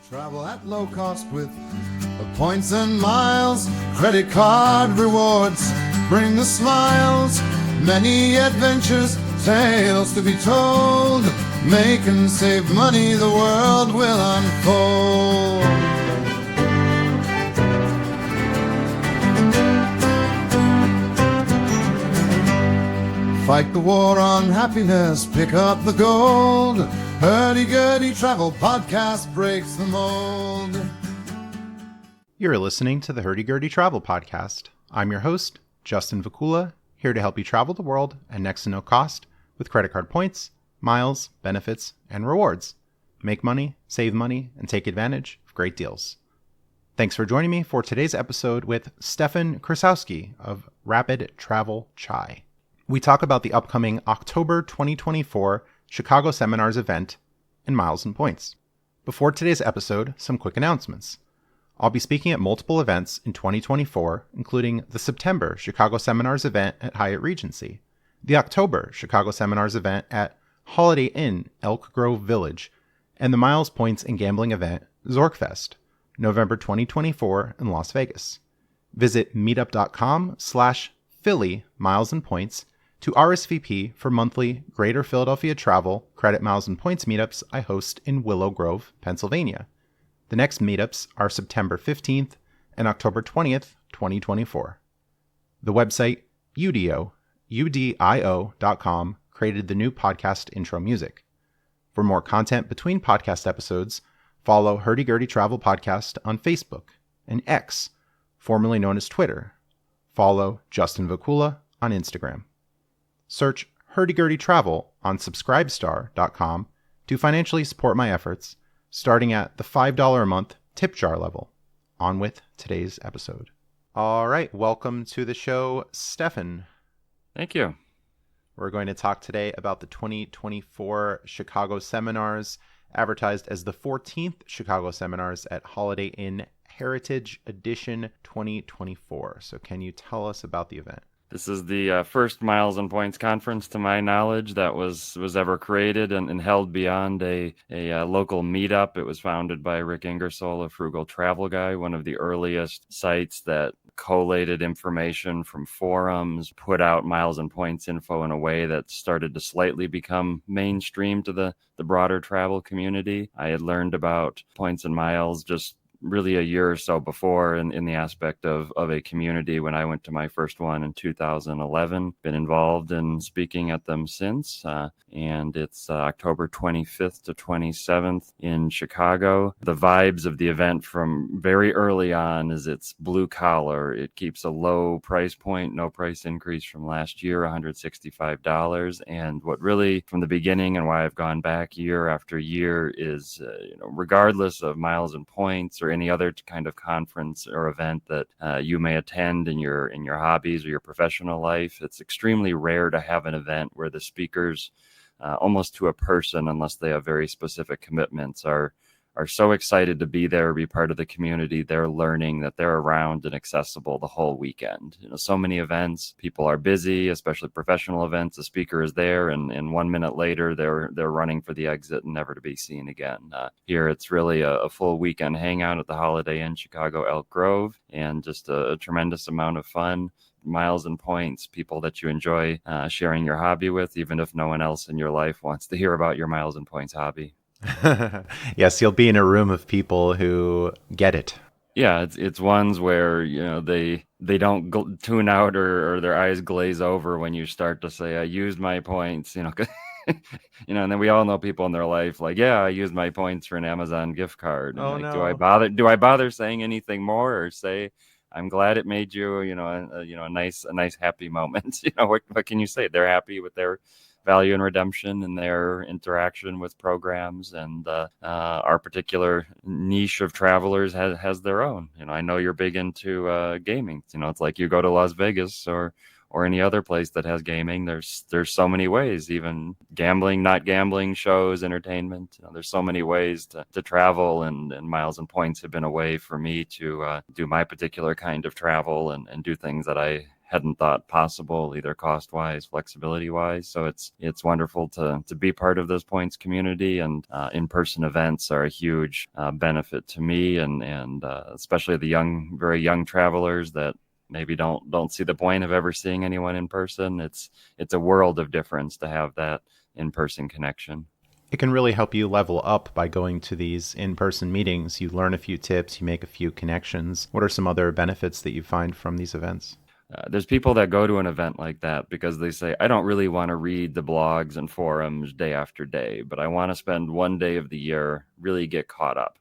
Travel at low cost with points and miles. Credit card rewards bring the smiles. Many adventures, tales to be told. Make and save money, the world will unfold. Fight the war on happiness, pick up the gold. Hurdy Gurdy Travel Podcast breaks the mold. You're listening to the Hurdy Gurdy Travel Podcast. I'm your host, Justin Vacula, here to help you travel the world at next to no cost with credit card points, miles, benefits, and rewards. Make money, save money, and take advantage of great deals. Thanks for joining me for today's episode with Stefan Krasowski of Rapid Travel Chai. We talk about the upcoming October 2024 Chicago Seminars event and miles and points. Before today's episode, some quick announcements. I'll be speaking at multiple events in 2024, including the September Chicago Seminars event at Hyatt Regency, the October Chicago Seminars event at Holiday Inn Elk Grove Village, and the Miles, Points, and Gambling event, Zorkfest, November 2024 in Las Vegas. Visit meetup.com/Philly Miles and Points to RSVP for monthly Greater Philadelphia Travel Credit Miles and Points meetups I host in Willow Grove, Pennsylvania. The next meetups are September 15th and October 20th, 2024. The website udio.com created the new podcast intro music. For more content between podcast episodes, follow Hurdy Gurdy Travel Podcast on Facebook and X, formerly known as Twitter. Follow Justin Vacula on Instagram. Search Hurdy Gurdy Travel on subscribestar.com to financially support my efforts, starting at the $5 a month tip jar level. On with today's episode. All right, welcome to the show, Stefan. Thank you. We're going to talk today about the 2024 Chicago Seminars, advertised as the 14th Chicago Seminars at Holiday Inn Heritage Edition 2024. So can you tell us about the event? This is the first Miles and Points conference, to my knowledge, that was ever created and held beyond a local meetup. It was founded by Rick Ingersoll, a frugal travel guy, one of the earliest sites that collated information from forums, put out Miles and Points info in a way that started to slightly become mainstream to the broader travel community. I had learned about points and miles just really a year or so before in the aspect of a community when I went to my first one in 2011. Been involved in speaking at them since, and it's October 25th to 27th in Chicago. The vibes of the event from very early on is it's blue collar. It keeps a low price point, no price increase from last year, $165. And what really, from the beginning and why I've gone back year after year is, regardless of miles and points or any other kind of conference or event that you may attend in your hobbies or your professional life, it's extremely rare to have an event where the speakers, almost to a person, unless they have very specific commitments, are so excited to be there, be part of the community. They're learning that they're around and accessible the whole weekend. So many events, people are busy, especially professional events. The speaker is there, and 1 minute later, they're running for the exit and never to be seen again. Here, it's really a full weekend hangout at the Holiday Inn Chicago Elk Grove, and just a tremendous amount of fun. Miles and points, people that you enjoy sharing your hobby with, even if no one else in your life wants to hear about your miles and points hobby. Yes, you'll be in a room of people who get it. Yeah, it's ones where they don't tune out or their eyes glaze over when you start to say, "I used my points," and then we all know people in their life like, "Yeah, I used my points for an Amazon gift card." And no. Do I bother saying anything more, or say, "I'm glad it made you, a nice happy moment." What can you say? They're happy with their value and redemption and their interaction with programs, and our particular niche of travelers has their own. I know you're big into gaming. It's like you go to Las Vegas or any other place that has gaming. There's so many ways, even gambling, not gambling, shows, entertainment. There's so many ways to travel, and miles and points have been a way for me to do my particular kind of travel and do things that I hadn't thought possible, either cost-wise, flexibility-wise. So it's wonderful to be part of this points community, and in-person events are a huge benefit to me, and especially the very young travelers that maybe don't see the point of ever seeing anyone in person. It's a world of difference to have that in-person connection. It can really help you level up by going to these in-person meetings. You learn a few tips, you make a few connections. What are some other benefits that you find from these events? There's people that go to an event like that because they say, I don't really want to read the blogs and forums day after day, but I want to spend one day of the year, really get caught up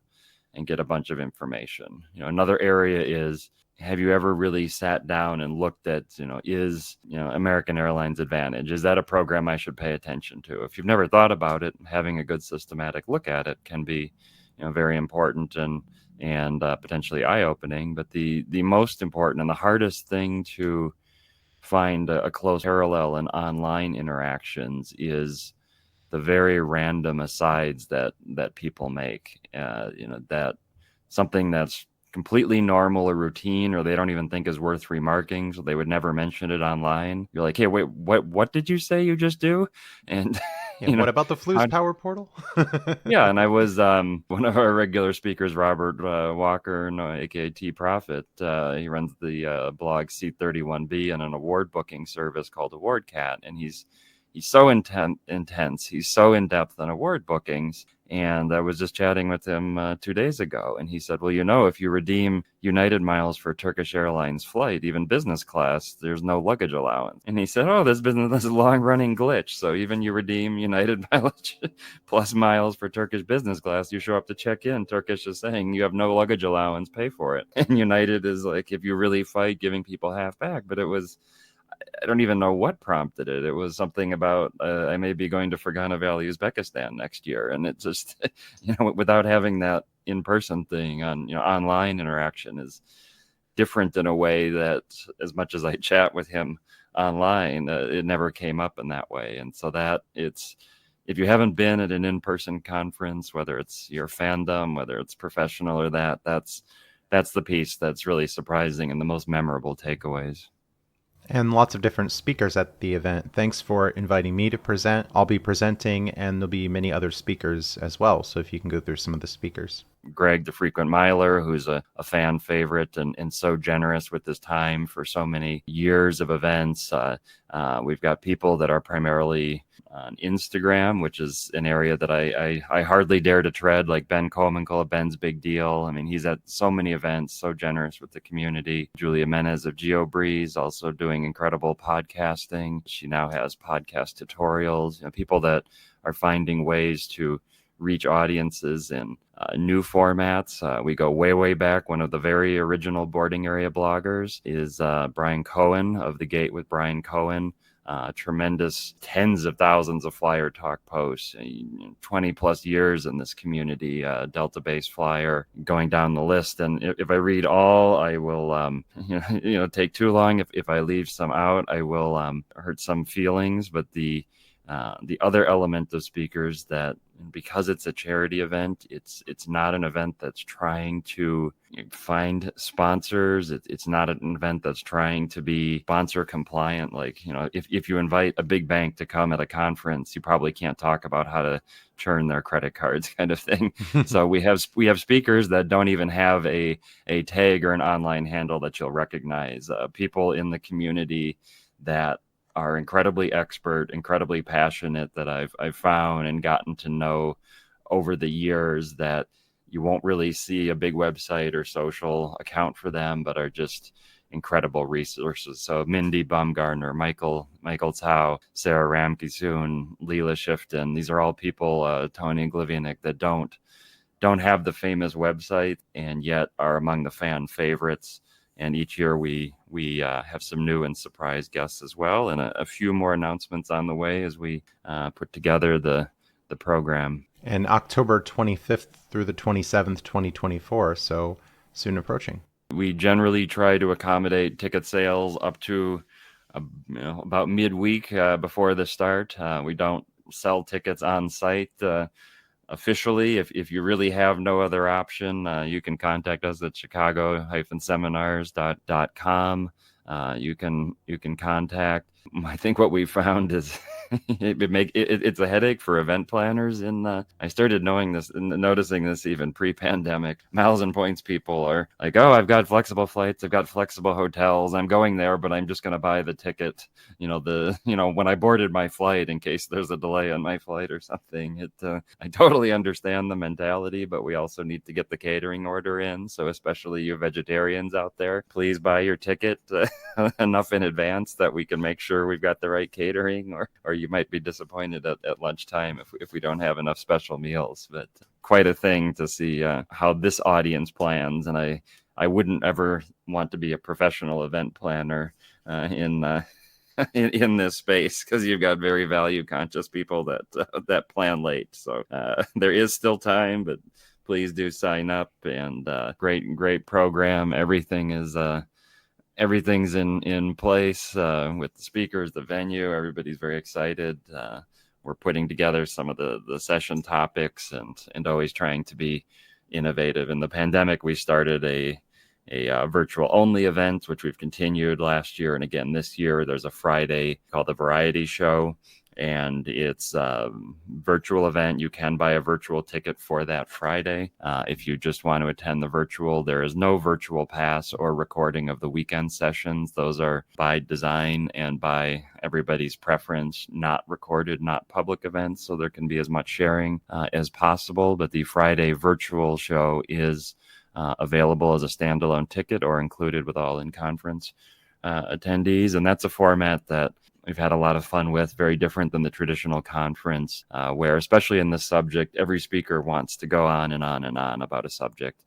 and get a bunch of information. Another area is, have you ever really sat down and looked at, is American Airlines Advantage? Is that a program I should pay attention to? If you've never thought about it, having a good systematic look at it can be, very important and potentially eye-opening. But the most important and the hardest thing to find a close parallel in online interactions is the very random asides that people make. That something that's completely normal or routine, or they don't even think is worth remarking, so they would never mention it online. You're like, hey, wait, what did you say you just do? And what about the Flu's Power Portal? Yeah, and I was one of our regular speakers, Robert Walker, aka T Profit. He runs the blog C31B and an award booking service called AwardCat, and he's so intense. He's so in depth on award bookings. And I was just chatting with him 2 days ago, and he said, well, if you redeem United miles for Turkish Airlines flight, even business class, there's no luggage allowance. And he said, this is a long-running glitch. So even you redeem United mileage plus miles for Turkish business class, you show up to check in, Turkish is saying you have no luggage allowance, pay for it. And United is like, if you really fight, giving people half back. But I don't even know what prompted it. It was something about I may be going to Fergana Valley, Uzbekistan next year, and it just without having that in-person thing on online interaction is different in a way that, as much as I chat with him online, it never came up in that way. And so that if you haven't been at an in-person conference, whether it's your fandom, whether it's professional or that's the piece that's really surprising and the most memorable takeaways. And lots of different speakers at the event. Thanks for inviting me to present. I'll be presenting, and there'll be many other speakers as well. So if you can go through some of the speakers. Greg, the frequent miler, who's a fan favorite and so generous with his time for so many years of events. We've got people that are primarily on Instagram, which is an area that I hardly dare to tread, like Ben Coleman, call it Ben's Big Deal. I mean, he's at so many events, so generous with the community. Julia Menez of GeoBreeze, also doing incredible podcasting. She now has podcast tutorials. People that are finding ways to reach audiences in new formats. We go way back. One of the very original boarding area bloggers is Brian Cohen of The Gate with Brian Cohen. Tremendous tens of thousands of flyer talk posts, 20 plus years in this community, Delta based flyer, going down the list. And if I read all, I will take too long. If I leave some out, I will hurt some feelings. But the other element of speakers, that because it's a charity event, it's not an event that's trying to find sponsors. It's not an event that's trying to be sponsor compliant. Like, if you invite a big bank to come at a conference, you probably can't talk about how to churn their credit cards, kind of thing. So we have speakers that don't even have a tag or an online handle that you'll recognize. People in the community that are incredibly expert, incredibly passionate, that I've found and gotten to know over the years, that you won't really see a big website or social account for them, but are just incredible resources. So Mindy Baumgartner, Michael Tao, Sarah Ramkisoon, Leela Shifton, these are all people, Tony Glivianik, that don't have the famous website and yet are among the fan favorites. And each year we have some new and surprise guests as well, and a few more announcements on the way as we put together the program. And October 25th through the 27th, 2024, so soon approaching. We generally try to accommodate ticket sales up to about midweek before the start. We don't sell tickets on site officially. If you really have no other option, you can contact us at chicago-seminars.com. you can contact. I think what we found is it's a headache for event planners. I started noticing this even pre-pandemic. Miles and Points people are like, oh, I've got flexible flights, I've got flexible hotels, I'm going there, but I'm just going to buy the ticket. When I boarded my flight, in case there's a delay on my flight or something. I totally understand the mentality, but we also need to get the catering order in. So especially you vegetarians out there, please buy your ticket enough in advance that we can make sure we've got the right catering, or you might be disappointed at lunchtime if we don't have enough special meals. But quite a thing to see how this audience plans. And I wouldn't ever want to be a professional event planner in this space, because you've got very value conscious people that plan late. So there is still time, but please do sign up. And great program. Everything's in place with the speakers, the venue. Everybody's very excited. We're putting together some of the session topics and always trying to be innovative. In the pandemic, we started a virtual only event, which we've continued last year. And again, this year, there's a Friday called the Variety Show. And it's a virtual event. You can buy a virtual ticket for that Friday. If you just want to attend the virtual, there is no virtual pass or recording of the weekend sessions. Those are by design and by everybody's preference, not recorded, not public events. So there can be as much sharing as possible. But the Friday virtual show is available as a standalone ticket or included with all in-conference attendees. And that's a format that we've had a lot of fun with, very different than the traditional conference, where, especially in this subject, every speaker wants to go on and on and on about a subject.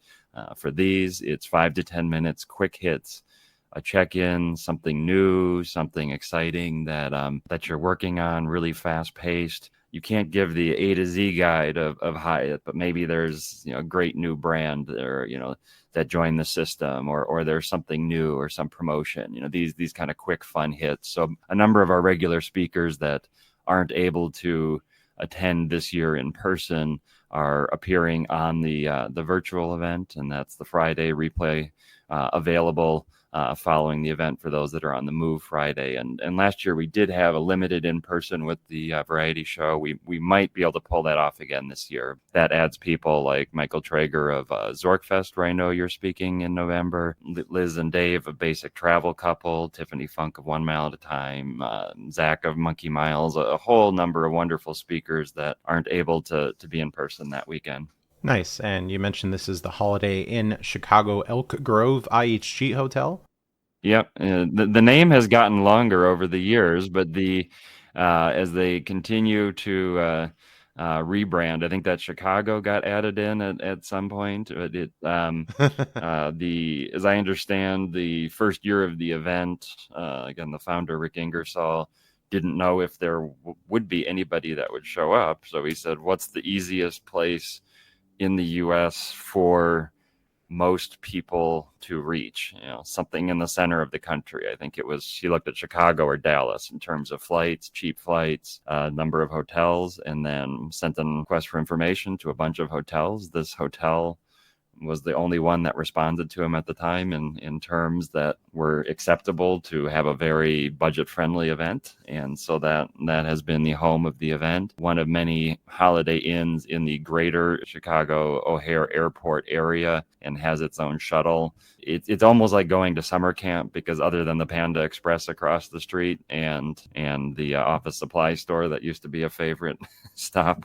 For these, it's 5 to 10 minutes, quick hits, a check-in, something new, something exciting that you're working on, really fast-paced. You can't give the A to Z guide of Hyatt, but maybe there's a great new brand or that joined the system, or there's something new or some promotion. These kind of quick fun hits. So a number of our regular speakers that aren't able to attend this year in person are appearing on the virtual event, and that's the Friday replay available following the event for those that are on the move Friday. And last year we did have a limited in-person with the variety show. We might be able to pull that off again this year. That adds people like Michael Traeger of Zorkfest, where I know you're speaking in November, Liz and Dave of Basic Travel Couple, Tiffany Funk of 1 Mile at a Time, Zach of Monkey Miles, a whole number of wonderful speakers that aren't able to be in person that weekend. Nice. And you mentioned this is the Holiday Inn Chicago Elk Grove IHG Hotel. Yep. The name has gotten longer over the years, but as they continue to rebrand, I think that Chicago got added in at some point. But as I understand, the first year of the event, again, the founder Rick Ingersoll didn't know if there would be anybody that would show up. So he said, "What's the easiest place in the U.S. for most people to reach? Something in the center of the country." I think she looked at Chicago or Dallas in terms of flights, cheap flights, number of hotels, and then sent a request for information to a bunch of hotels. This hotel was the only one that responded to him at the time in terms that were acceptable to have a very budget-friendly event. And so that has been the home of the event. One of many Holiday Inns in the greater Chicago O'Hare Airport area, and has its own shuttle. It's almost like going to summer camp, because other than the Panda Express across the street and the office supply store that used to be a favorite stop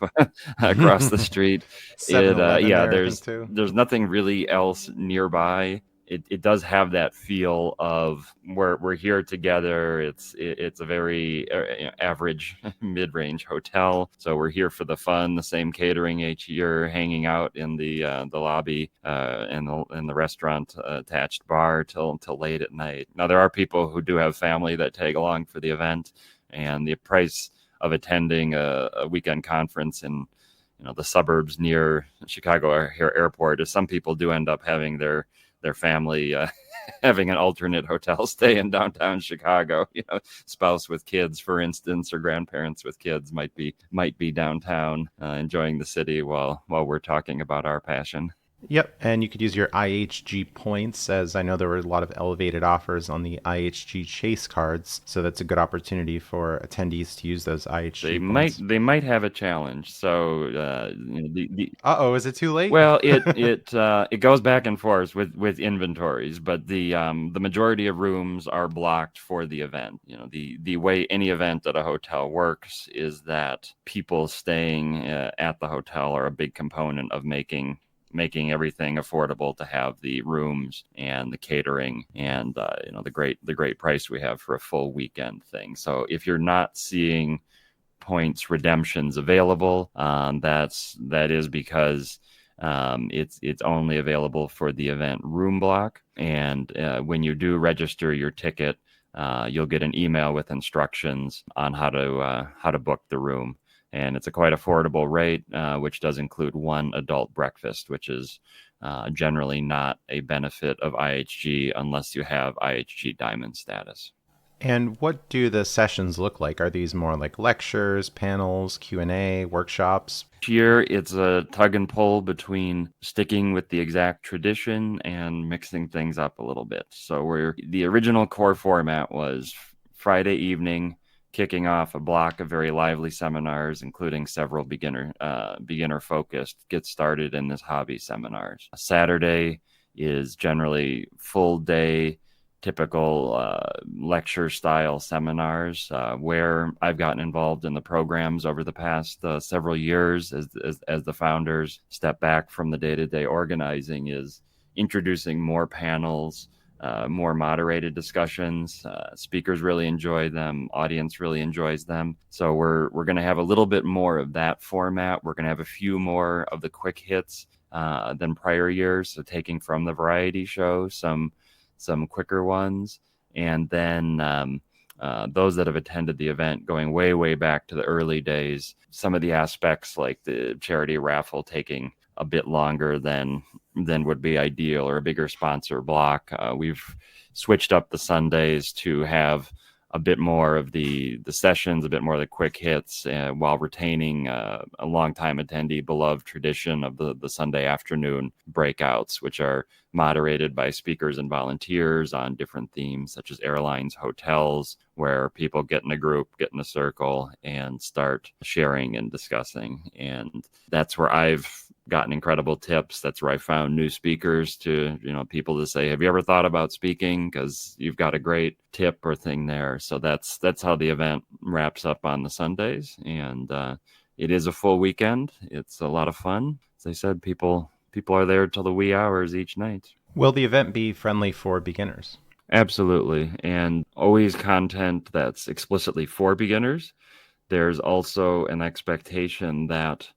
across the street, there's nothing really else nearby. It does have that feel of we're here together. It's a very average mid-range hotel, so we're here for the fun. The same catering each year, hanging out in the lobby and the restaurant attached bar till late at night. Now there are people who do have family that tag along for the event, and the price of attending a weekend conference in the suburbs near Chicago O'Hare Airport is some people do end up having their family having an alternate hotel stay in downtown Chicago. Spouse with kids, for instance, or grandparents with kids might be downtown enjoying the city while we're talking about our passion. Yep, and you could use your IHG points, as I know there were a lot of elevated offers on the IHG Chase cards, so that's a good opportunity for attendees to use those IHG points. They might have a challenge. So the Uh-oh, is it too late? well, it goes back and forth with inventories, but the majority of rooms are blocked for the event. The way any event at a hotel works is that people staying at the hotel are a big component of making everything affordable to have the rooms and the catering and the great price we have for a full weekend thing. So if you're not seeing points redemptions available, that is because it's only available for the event room block. And when you do register your ticket, you'll get an email with instructions on how to book the room. And it's a quite affordable rate, which does include one adult breakfast, which is generally not a benefit of IHG unless you have IHG Diamond status. And what do the sessions look like? Are these more like lectures, panels, Q&A, workshops? Here, it's a tug and pull between sticking with the exact tradition and mixing things up a little bit. So the original core format was Friday evening, kicking off a block of very lively seminars, including several beginner-focused Get Started in This Hobby seminars. Saturday is generally full day, typical lecture-style seminars where I've gotten involved in the programs over the past several years as the founders step back from the day-to-day organizing, is introducing more panels, more moderated discussions. Speakers really enjoy them. Audience really enjoys them. So we're going to have a little bit more of that format. We're going to have a few more of the quick hits than prior years. So taking from the variety show some quicker ones, and then those that have attended the event going way back to the early days, some of the aspects like the charity raffle taking a bit longer than would be ideal, or a bigger sponsor block. We've switched up the Sundays to have a bit more of the sessions, a bit more of the quick hits, while retaining a longtime attendee beloved tradition of the Sunday afternoon breakouts, which are moderated by speakers and volunteers on different themes such as airlines, hotels, where people get in a group, get in a circle, and start sharing and discussing. And that's where I've gotten incredible tips. That's where I found new speakers to, people to say, have you ever thought about speaking? Because you've got a great tip or thing there. So that's how the event wraps up on the Sundays. And it is a full weekend. It's a lot of fun. As I said, people are there till the wee hours each night. Will the event be friendly for beginners? Absolutely. And always content that's explicitly for beginners. There's also an expectation that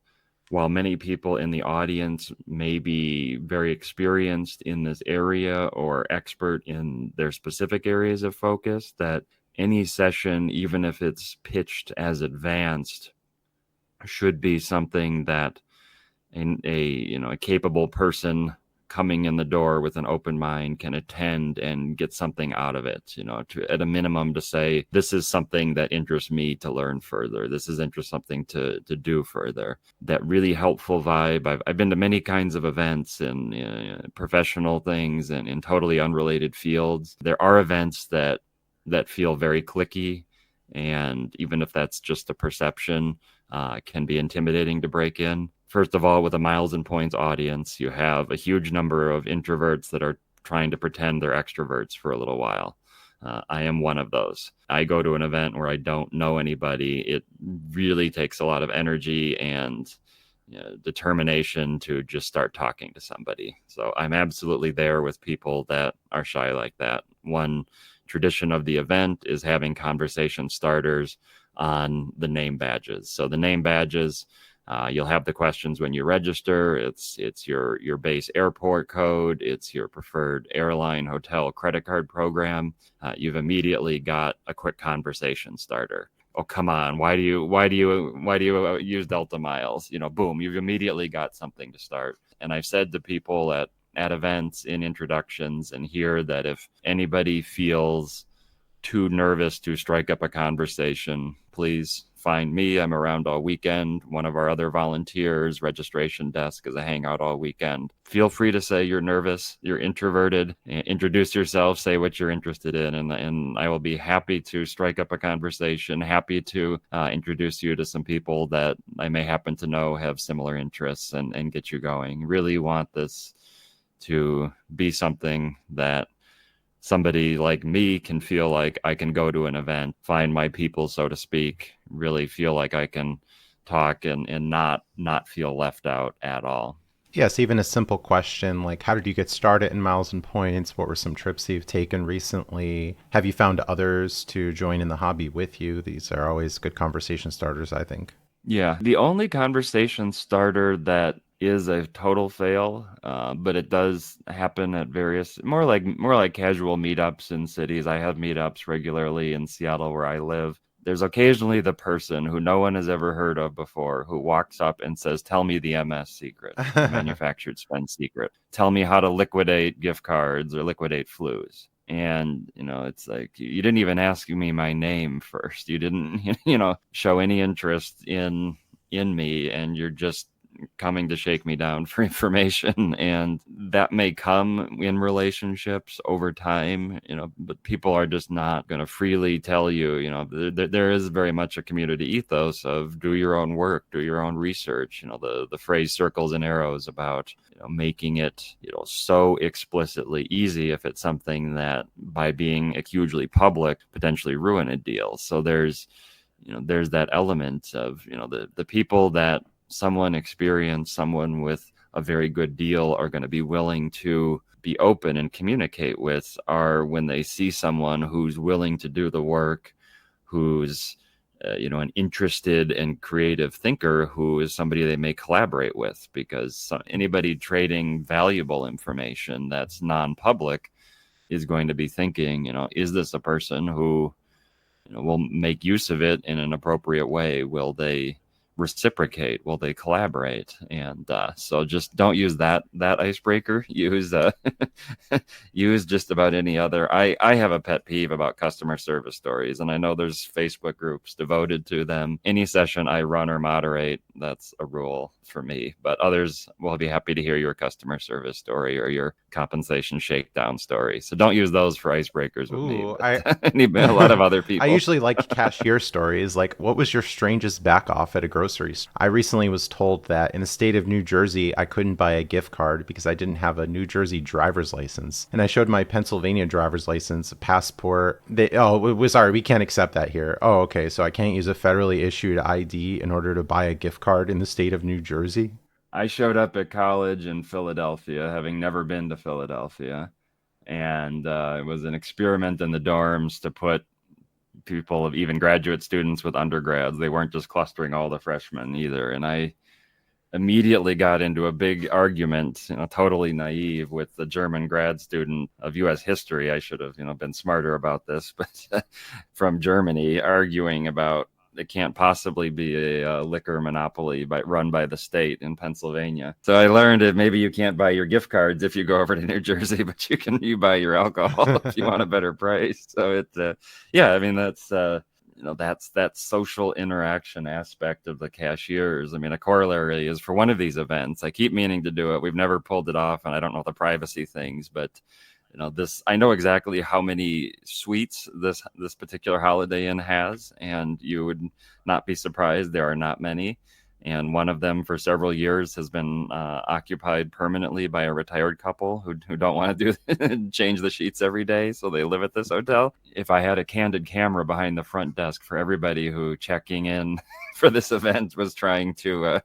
while many people in the audience may be very experienced in this area or expert in their specific areas of focus, that any session, even if it's pitched as advanced, should be something that a capable person coming in the door with an open mind can attend and get something out of it, at a minimum to say, this is something that interests me to learn further. This is something to do further. That really helpful vibe. I've been to many kinds of events and professional things and in totally unrelated fields. There are events that feel very cliquey, and even if that's just a perception, can be intimidating to break in. First of all, with a miles and points audience, you have a huge number of introverts that are trying to pretend they're extroverts for a little while. I am one of those. I go to an event where I don't know anybody. It really takes a lot of energy and determination to just start talking to somebody. So I'm absolutely there with people that are shy like that. One tradition of the event is having conversation starters on the name badges. So the name badges, you'll have the questions when you register. It's your base airport code. It's your preferred airline, hotel, credit card program. You've immediately got a quick conversation starter. Oh, come on. Why do you use Delta miles? Boom, you've immediately got something to start. And I've said to people at events in introductions and here that if anybody feels too nervous to strike up a conversation, please find me. I'm around all weekend. One of our other volunteers, registration desk, is a hangout all weekend. Feel free to say you're nervous, you're introverted, introduce yourself, say what you're interested in, and I will be happy to strike up a conversation, happy to introduce you to some people that I may happen to know have similar interests and get you going. Really want this to be something that somebody like me can feel like I can go to an event, find my people, so to speak, really feel like I can talk and not feel left out at all. Yes, even a simple question like, how did you get started in Miles and Points? What were some trips you've taken recently? Have you found others to join in the hobby with you? These are always good conversation starters, I think. Yeah, the only conversation starter that is a total fail, but it does happen at various more like casual meetups in cities. I have meetups regularly in Seattle where I live. There's occasionally the person who no one has ever heard of before who walks up and says, "Tell me the MS secret, the manufactured spend secret. Tell me how to liquidate gift cards or liquidate flues." And, it's like, you didn't even ask me my name first. You didn't, show any interest in me, and you're just coming to shake me down for information. And that may come in relationships over time, but people are just not going to freely tell you, there is very much a community ethos of do your own work, do your own research. The phrase circles and arrows about, making it, so explicitly easy if it's something that by being hugely public, potentially ruin a deal. So there's that element of, the people that someone experienced, someone with a very good deal are going to be willing to be open and communicate with are when they see someone who's willing to do the work, who's an interested and creative thinker, who is somebody they may collaborate with, because anybody trading valuable information that's non-public is going to be thinking, is this a person who will make use of it in an appropriate way? Will they reciprocate? Will they collaborate? And so just don't use that icebreaker. Use use just about any other. I have a pet peeve about customer service stories, and I know there's Facebook groups devoted to them. Any session I run or moderate, that's a rule for me, but others will be happy to hear your customer service story or your compensation shakedown story. So don't use those for icebreakers with me. I need a lot of other people. I usually like cashier stories, like, what was your strangest back off at a grocery store? I recently was told that in the state of New Jersey, I couldn't buy a gift card because I didn't have a New Jersey driver's license. And I showed my Pennsylvania driver's license, a passport. Sorry, we can't accept that here. Oh, okay. So I can't use a federally issued ID in order to buy a gift card in the state of New Jersey? I showed up at college in Philadelphia, having never been to Philadelphia. And it was an experiment in the dorms to put people of even graduate students with undergrads. They weren't just clustering all the freshmen either. And I immediately got into a big argument, totally naive, with the German grad student of U.S. history. I should have, been smarter about this, but from Germany, arguing about it can't possibly be a liquor monopoly run by the state in Pennsylvania. So I learned that maybe you can't buy your gift cards if you go over to New Jersey, but you buy your alcohol if you want a better price. So that's that social interaction aspect of the cashiers. A corollary is for one of these events, I keep meaning to do it. We've never pulled it off, and I don't know the privacy things, but I know exactly how many suites this particular Holiday Inn has, and you would not be surprised there are not many. And one of them for several years has been occupied permanently by a retired couple who don't want to change the sheets every day, so they live at this hotel. If I had a candid camera behind the front desk for everybody who checking in for this event was trying to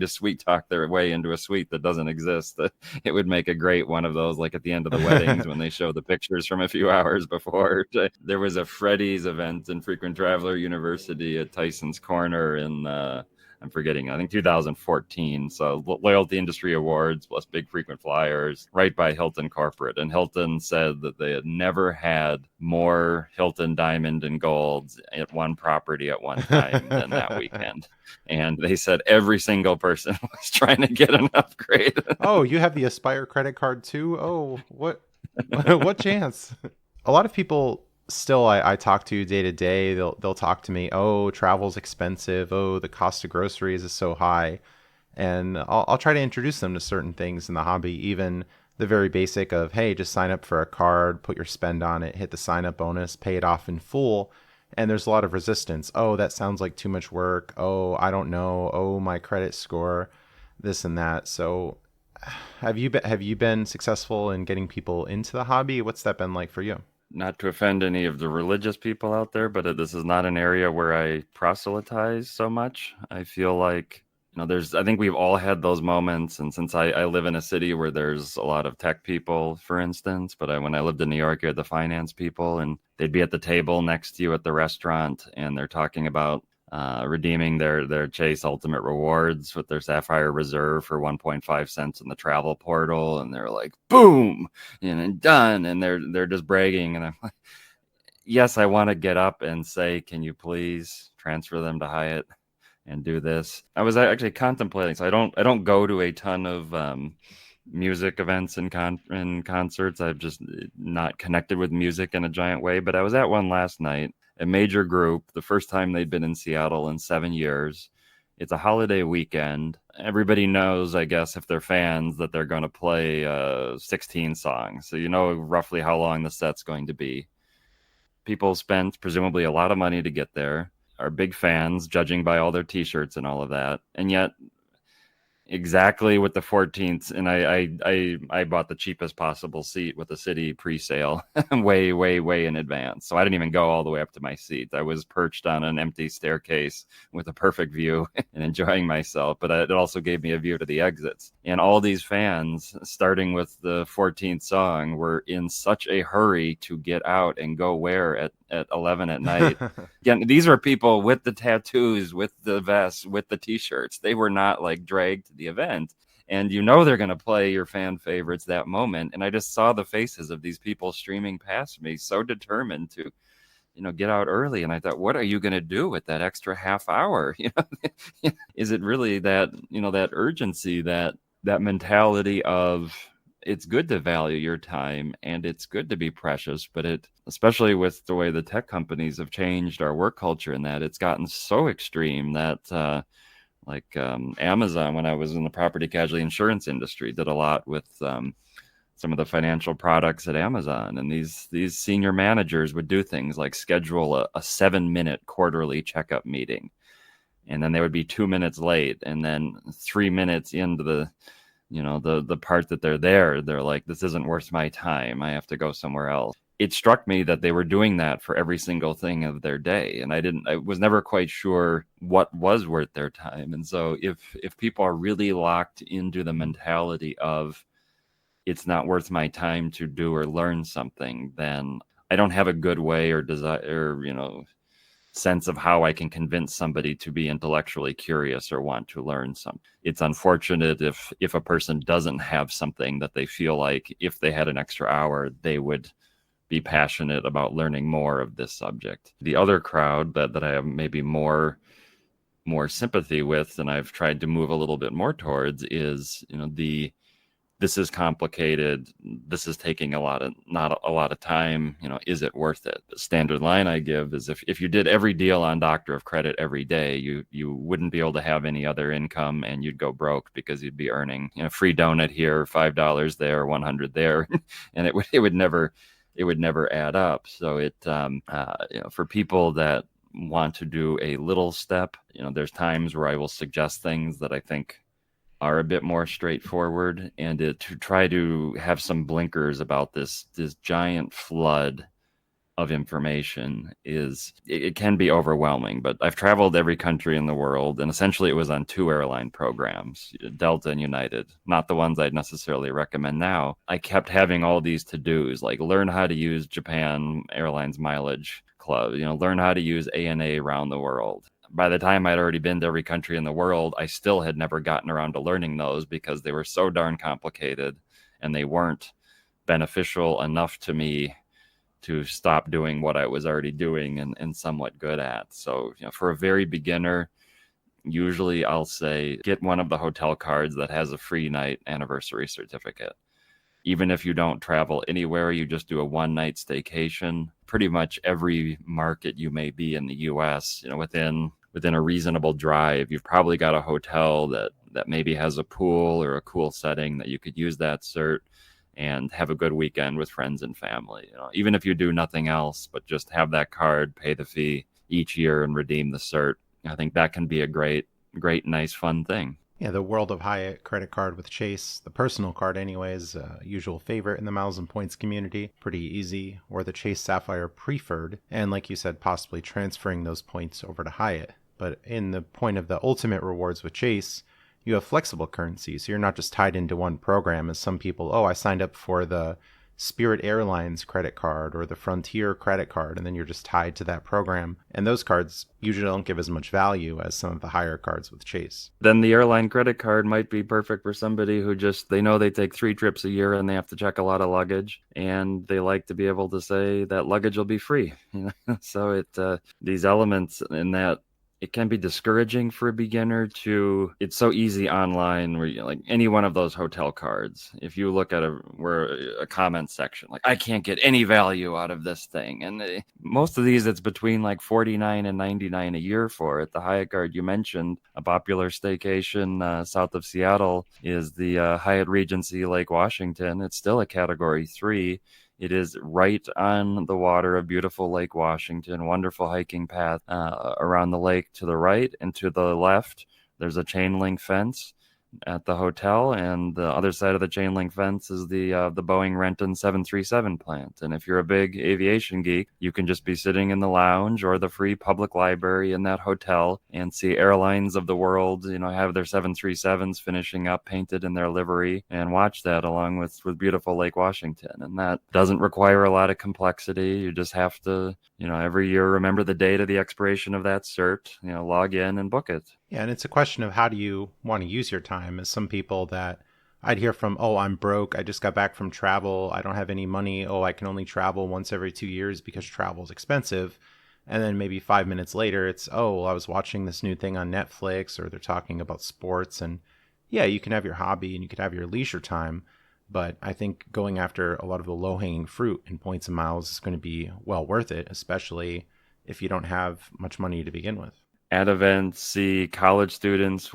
sweet talk their way into a suite that doesn't exist, it would make a great one of those, like at the end of the weddings when they show the pictures from a few hours before. There was a Freddy's event in Frequent Traveler University at Tyson's Corner in I'm forgetting, I think 2014. So Loyalty Industry Awards plus big frequent flyers right by Hilton Corporate. And Hilton said that they had never had more Hilton Diamond and Golds at one property at one time than that weekend. And they said every single person was trying to get an upgrade. Oh, you have the Aspire credit card too? Oh, what chance? A lot of people still I talk to day to day. They'll talk to me, oh, travel's expensive. Oh, the cost of groceries is so high. And I'll try to introduce them to certain things in the hobby, even the very basic of, hey, just sign up for a card, put your spend on it, hit the sign up bonus, pay it off in full. And there's a lot of resistance. Oh, that sounds like too much work. Oh, I don't know. Oh, my credit score, this and that. So have you been successful in getting people into the hobby? What's that been like for you? Not to offend any of the religious people out there, but this is not an area where I proselytize so much. I feel like, I think we've all had those moments. And since I live in a city where there's a lot of tech people, for instance, but when I lived in New York, you had the finance people, and they'd be at the table next to you at the restaurant, and they're talking about redeeming their Chase Ultimate Rewards with their Sapphire Reserve for 1.5 cents in the travel portal, and they're like, boom, and done, and they're just bragging, and I'm like, yes, I want to get up and say, can you please transfer them to Hyatt and do this? I was actually contemplating, so I don't go to a ton of music events and concerts. I've just not connected with music in a giant way, but I was at one last night. A major group, the first time they'd been in Seattle in 7 years. It's a holiday weekend. Everybody knows, I guess, if they're fans, that they're going to play 16 songs. So you know roughly how long the set's going to be. People spent presumably a lot of money to get there, are big fans, judging by all their t-shirts and all of that. And yet, exactly with the 14th, and I bought the cheapest possible seat with the city pre-sale way in advance, so I didn't even go all the way up to my seat. I was perched on an empty staircase with a perfect view and enjoying myself, but it also gave me a view to the exits. And all these fans, starting with the 14th song, were in such a hurry to get out and go where at 11 at night. Again, these are people with the tattoos, with the vests, with the t-shirts. They were not like dragged to the event. And they're going to play your fan favorites that moment. And I just saw the faces of these people streaming past me, so determined to, get out early. And I thought, what are you going to do with that extra half hour? Is it really that, that urgency, that mentality of, it's good to value your time and it's good to be precious, but especially with the way the tech companies have changed our work culture, and that it's gotten so extreme that Amazon, when I was in the property casualty insurance industry, did a lot with some of the financial products at Amazon. And these senior managers would do things like schedule a 7-minute quarterly checkup meeting. And then they would be 2 minutes late. And then 3 minutes into the part that they're there, they're like, this isn't worth my time. I have to go somewhere else. It struck me that they were doing that for every single thing of their day. And I was never quite sure what was worth their time. And so if people are really locked into the mentality of, it's not worth my time to do or learn something, then I don't have a good way or desire, or, sense of how I can convince somebody to be intellectually curious or want to learn something. It's unfortunate if a person doesn't have something that they feel like if they had an extra hour, they would be passionate about learning more of this subject. The other crowd that I have maybe more sympathy with, and I've tried to move a little bit more towards, is, this is complicated. This is taking not a lot of time. Is it worth it? The standard line I give is if you did every deal on Doctor of Credit every day, you wouldn't be able to have any other income, and you'd go broke because you'd be earning, free donut here, $5 there, $100 there, and it would never add up. So for people that want to do a little step, there's times where I will suggest things that I think are a bit more straightforward, and to try to have some blinkers about this giant flood of information it can be overwhelming. But I've traveled every country in the world, and essentially it was on 2 airline programs, Delta and United, not the ones I'd necessarily recommend now. I kept having all these to-dos, like learn how to use Japan Airlines Mileage Club, learn how to use ANA around the world. By the time I'd already been to every country in the world, I still had never gotten around to learning those because they were so darn complicated and they weren't beneficial enough to me to stop doing what I was already doing and somewhat good at. So, for a very beginner, usually I'll say, get one of the hotel cards that has a free night anniversary certificate. even if you don't travel anywhere, you just do a one-night staycation, pretty much every market you may be in the US, within a reasonable drive, you've probably got a hotel that maybe has a pool or a cool setting that you could use that cert and have a good weekend with friends and family. Even if you do nothing else, but just have that card, pay the fee each year and redeem the cert. I think that can be a great, nice, fun thing. Yeah, the World of Hyatt credit card with Chase, the personal card anyways, usual favorite in the Miles and Points community, pretty easy, or the Chase Sapphire Preferred, and like you said, possibly transferring those points over to Hyatt. But in the point of the ultimate rewards with Chase, you have flexible currency, so you're not just tied into one program as some people, I signed up for the Spirit Airlines credit card or the Frontier credit card, and then you're just tied to that program. And those cards usually don't give as much value as some of the higher cards with Chase. Then the airline credit card might be perfect for somebody who they know they take 3 trips a year and they have to check a lot of luggage, and they like to be able to say that luggage will be free. So these elements in that, it can be discouraging for a beginner it's so easy online where like any one of those hotel cards, if you look at a comment section, like I can't get any value out of this thing. And most of these, it's between like $49 and $99 a year for it. The Hyatt card you mentioned, a popular staycation south of Seattle, is the Hyatt Regency Lake Washington. It's still a category 3. It is right on the water of beautiful Lake Washington, wonderful hiking path around the lake to the right, and to the left, there's a chain link fence at the hotel, and the other side of the chain link fence is the Boeing Renton 737 plant. And if you're a big aviation geek, you can just be sitting in the lounge or the free public library in that hotel and see airlines of the world, have their 737s finishing up, painted in their livery, and watch that along with beautiful Lake Washington. And that doesn't require a lot of complexity. You just have to, every year remember the date of the expiration of that cert, log in and book it. Yeah, and it's a question of how do you want to use your time. As some people that I'd hear from, I'm broke, I just got back from travel, I don't have any money, I can only travel once every 2 years because travel is expensive. And then maybe 5 minutes later, it's, I was watching this new thing on Netflix, or they're talking about sports. And yeah, you can have your hobby and you can have your leisure time. But I think going after a lot of the low-hanging fruit in points and miles is going to be well worth it, especially if you don't have much money to begin with. At events, see college students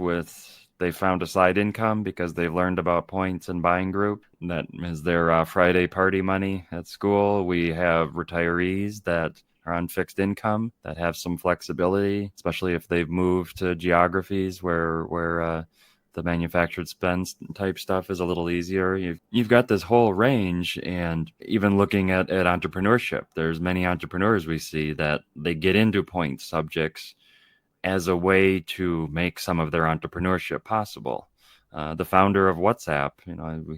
they found a side income because they've learned about points and buying group. That is their Friday party money at school. We have retirees that are on fixed income that have some flexibility, especially if they've moved to geographies where the manufactured spend type stuff is a little easier. You've got this whole range, and even looking at entrepreneurship, there's many entrepreneurs we see that they get into point subjects as a way to make some of their entrepreneurship possible. The founder of WhatsApp,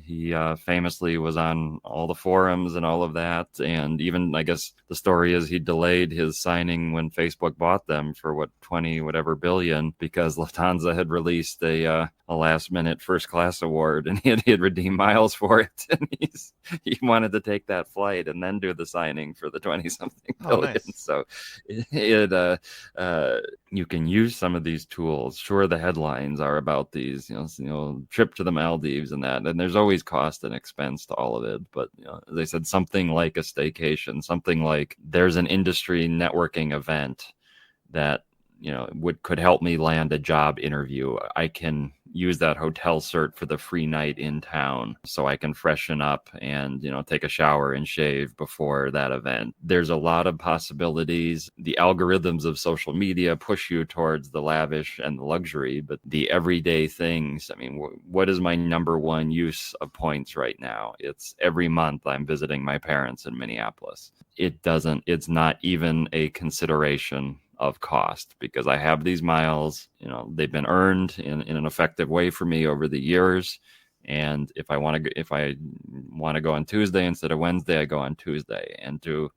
he famously was on all the forums and all of that. And even, I guess the story is he delayed his signing when Facebook bought them for 20 whatever billion, because Lufthansa had released a last minute first class award, and he had redeemed miles for it. And he wanted to take that flight and then do the signing for the 20 something billion. Nice. So you can use some of these tools. Sure, the headlines are about these, trip to the Maldives and that, and there's always cost and expense to all of it. But as I said, something like a staycation, something like there's an industry networking event that could help me land a job interview. I can use that hotel cert for the free night in town so I can freshen up and, take a shower and shave before that event. There's a lot of possibilities. The algorithms of social media push you towards the lavish and the luxury, but the everyday things, what is my number one use of points right now? It's every month I'm visiting my parents in Minneapolis. It's not even a consideration of cost, because I have these miles, they've been earned in an effective way for me over the years. And if I want to go on Tuesday instead of Wednesday, I go on Tuesday. And to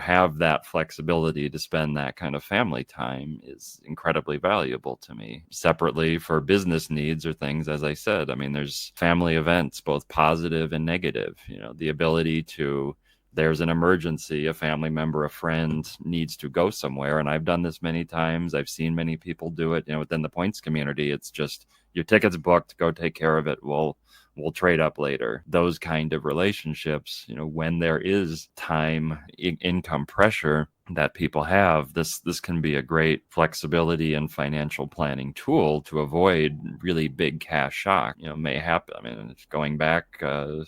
have that flexibility to spend that kind of family time is incredibly valuable to me. Separately, for business needs or things, as I said, there's family events, both positive and negative. The ability to, there's an emergency, a family member, a friend needs to go somewhere. And I've done this many times. I've seen many people do it. Within the points community, it's just your ticket's booked, go take care of it. We'll we'll trade up later. Those kind of relationships, when there is time income pressure that people have, this can be a great flexibility and financial planning tool to avoid really big cash shock. May happen. I mean, going back,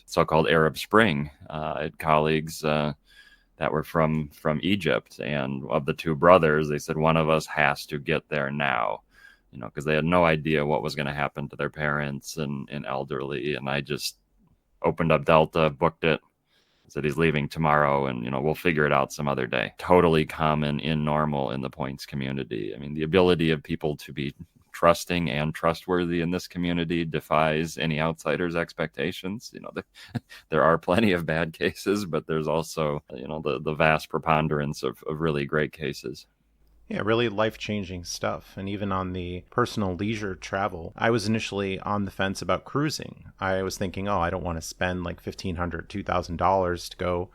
so-called Arab Spring, I had colleagues that were from Egypt, and of the two brothers, they said one of us has to get there now, because they had no idea what was going to happen to their parents and elderly. And I just opened up Delta, booked it, said he's leaving tomorrow, and we'll figure it out some other day. Totally common normal in the points community. I mean, the ability of people to be trusting and trustworthy in this community defies any outsider's expectations. There are plenty of bad cases, but there's also the vast preponderance of really great cases. Yeah, really life-changing stuff. And even on the personal leisure travel, I was initially on the fence about cruising. I was thinking, I don't want to spend like $1,500, $2,000 to go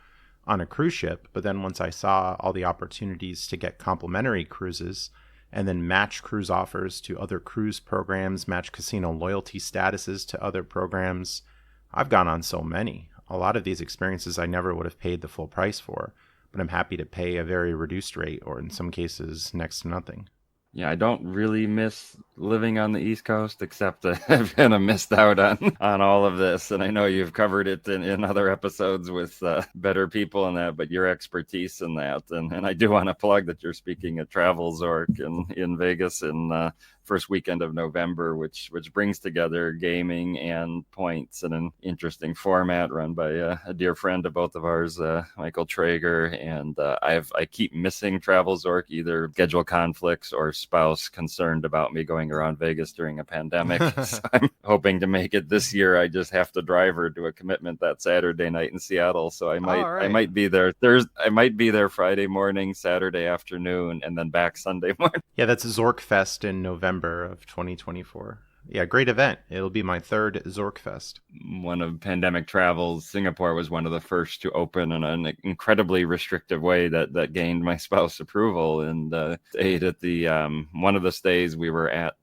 on a cruise ship. But then once I saw all the opportunities to get complimentary cruises and then match cruise offers to other cruise programs, match casino loyalty statuses to other programs, I've gone on so many. A lot of these experiences I never would have paid the full price for, but I'm happy to pay a very reduced rate, or in some cases, next to nothing. Yeah, I don't really miss living on the East Coast, except I've kind of missed out on all of this. And I know you've covered it in other episodes with better people in that, but your expertise in that. And I do want to plug that you're speaking at Travel Zork in Vegas in first weekend of November, which brings together gaming and points in an interesting format run by a dear friend of both of ours, Michael Traeger. And I keep missing Travel Zork, either schedule conflicts or spouse concerned about me going around Vegas during a pandemic. So I'm hoping to make it this year. I just have to drive her to a commitment that Saturday night in Seattle. So I might be there I might be there Friday morning, Saturday afternoon, and then back Sunday morning. Yeah, that's Zorkfest in November of 2024. Yeah, great event. It'll be my third Zorkfest. One of pandemic travels, Singapore was one of the first to open in an incredibly restrictive way that gained my spouse approval. And stayed at the one of the stays we were at